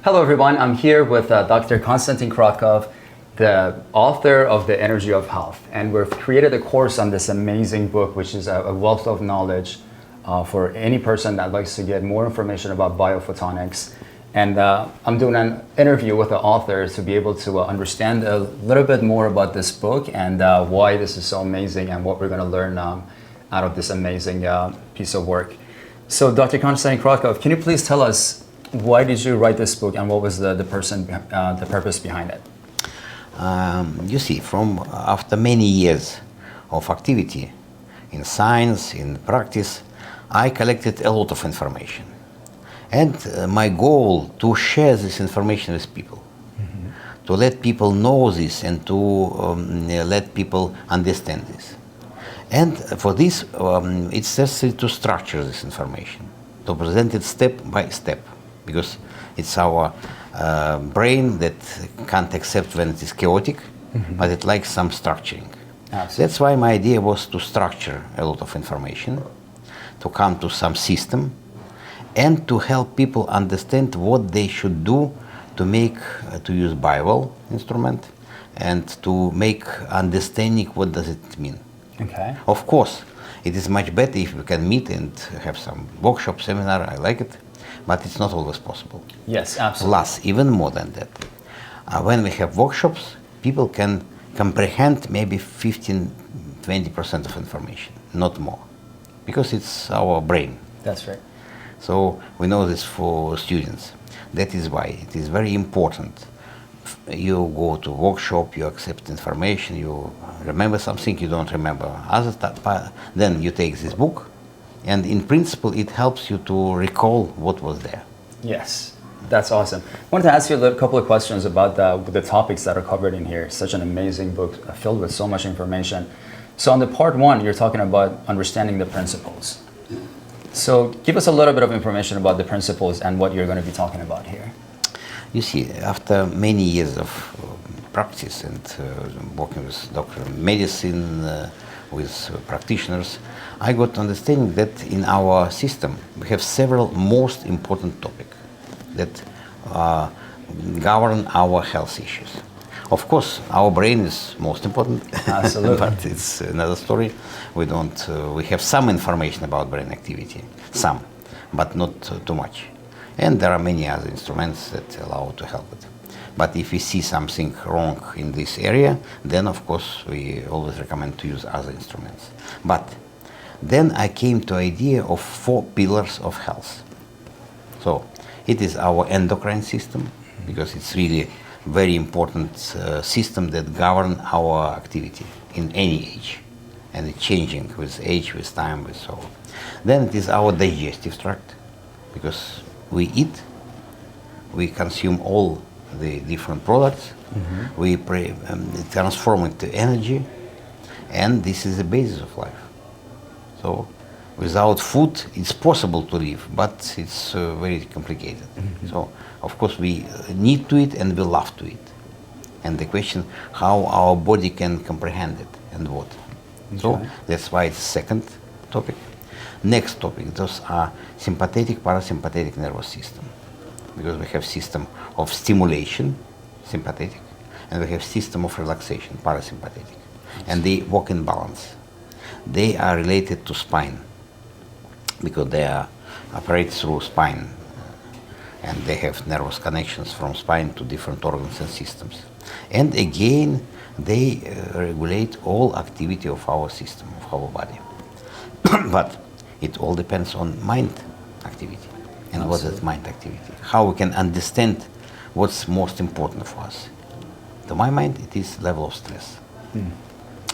Hello everyone, I'm here with Dr. Konstantin Korotkov, the author of The Energy of Health. And we've created a course on this amazing book, which is a wealth of knowledge for any person that likes to get more information about biophotonics. And I'm doing an interview with the author to be able to understand a little bit more about this book and why this is so amazing and what we're going to learn out of this amazing piece of work. So Dr. Konstantin Korotkov, can you please tell us why did you write this book and what was the purpose behind it? You see, after many years of activity in science, in practice, I collected a lot of information. And my goal to share this information with people, to let people know this and to let people understand this. And for this, it's necessary to structure this information, to present it step by step, because it's our brain that can't accept when it is chaotic, but it likes some structuring. Absolutely. That's why my idea was to structure a lot of information, to come to some system, and to help people understand what they should do to use Bible instrument and to make understanding what does it mean. Okay. Of course, it is much better if we can meet and have some workshop, seminar, I like it, but it's not always possible. Yes, absolutely. Plus, even more than that, when we have workshops, people can comprehend maybe 15–20% of information, not more, because it's our brain. That's right. So we know this for students. That is why it is very important. You go to workshop, you accept information, you remember something, you don't remember other stuff, then you take this book, and in principle it helps you to recall what was there. Yes, that's awesome. I wanted to ask you a couple of questions about the topics that are covered in here. Such an amazing book filled with so much information. So on the part one, you're talking about understanding the principles. So give us a little bit of information about the principles and what you're going to be talking about here. You see, after many years of practice and working with doctor medicine, with practitioners, I got understanding that in our system we have several most important topics that govern our health issues. Of course, our brain is most important. Absolutely. But it's another story. We have some information about brain activity, some, but not too much. And there are many other instruments that allow to help it. But if we see something wrong in this area, then of course we always recommend to use other instruments. But then I came to idea of 4 pillars of health. So it is our endocrine system, because it's really very important system that govern our activity in any age, and it's changing with age, with time, with so on. Then it is our digestive tract, because we eat, we consume all the different products, we transform it to energy, and this is the basis of life. So without food it's possible to live, but it's very complicated. So of course we need to eat and we love to eat. And the question how our body can comprehend it and what. Okay. So that's why it's second topic. Next topic, those are sympathetic, parasympathetic nervous system. Because we have system of stimulation, sympathetic, and we have system of relaxation, parasympathetic. And they work in balance. They are related to spine, because they operate through spine, and they have nervous connections from spine to different organs and systems. And again, they regulate all activity of our system, of our body. But it all depends on mind activity. And what is mind activity? How we can understand what's most important for us. To my mind, it is level of stress.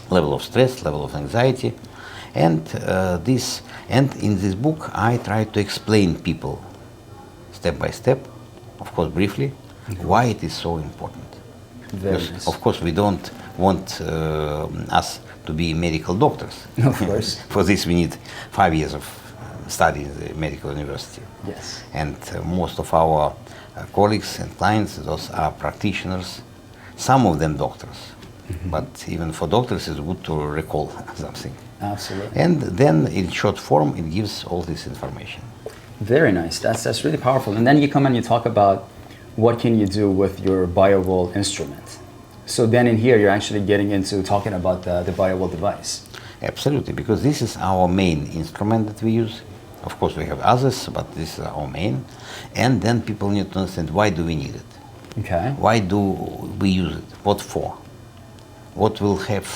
Level of stress, level of anxiety. And in this book, I try to explain people step by step, of course briefly, why it is so important. Because, nice. Of course, we don't want us to be medical doctors. Of course. For this, we need 5 years of study in the medical university. Yes. And most of our colleagues and clients, those are practitioners, some of them doctors. But even for doctors, it's good to recall something. Absolutely. And then in short form, it gives all this information. Very nice. That's really powerful. And then you come and you talk about what can you do with your bioable instrument? So then in here, you're actually getting into talking about the bioable device. Absolutely, because this is our main instrument that we use. Of course, we have others, but this is our main. And then people need to understand, why do we need it? Okay. Why do we use it? What for? What will have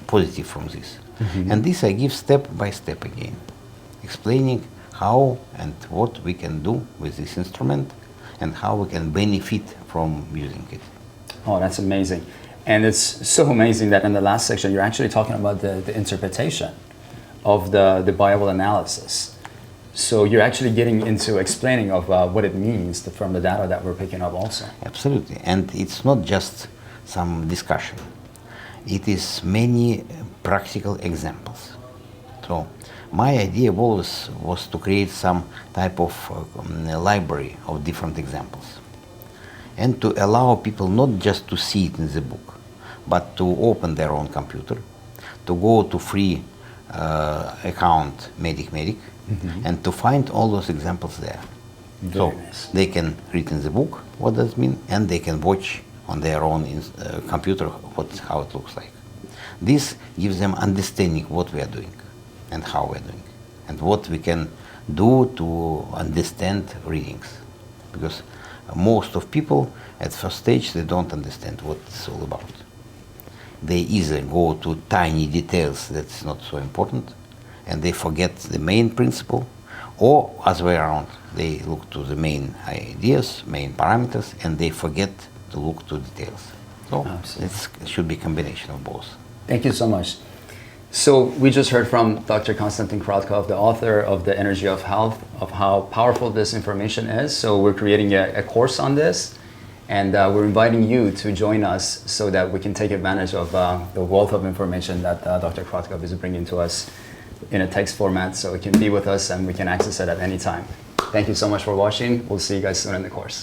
positive from this? And this I give step by step again, explaining how and what we can do with this instrument and how we can benefit from using it. Oh, that's amazing. And it's so amazing that in the last section, you're actually talking about the interpretation of the bioable analysis. So you're actually getting into explaining of what it means from the data that we're picking up also. Absolutely. And it's not just some discussion. It is many practical examples. So my idea always was to create some type of library of different examples and to allow people not just to see it in the book, but to open their own computer, to go to free account Medic, and to find all those examples there. Very nice. They can read in the book what does it mean, and they can watch on their own computer how it looks like. This gives them understanding what we are doing and how we are doing and what we can do to understand readings. Because most of people at first stage, they don't understand what it's all about. They either go to tiny details that's not so important and they forget the main principle, or other way around, they look to the main ideas, main parameters, and they forget to look to details. So it should be a combination of both. Thank you so much. So we just heard from Dr. Konstantin Korotkov, the author of The Energy of Health, of how powerful this information is. So we're creating a course on this, and we're inviting you to join us so that we can take advantage of the wealth of information that Dr. Korotkov is bringing to us in a text format, so it can be with us and we can access it at any time. Thank you so much for watching. We'll see you guys soon in the course.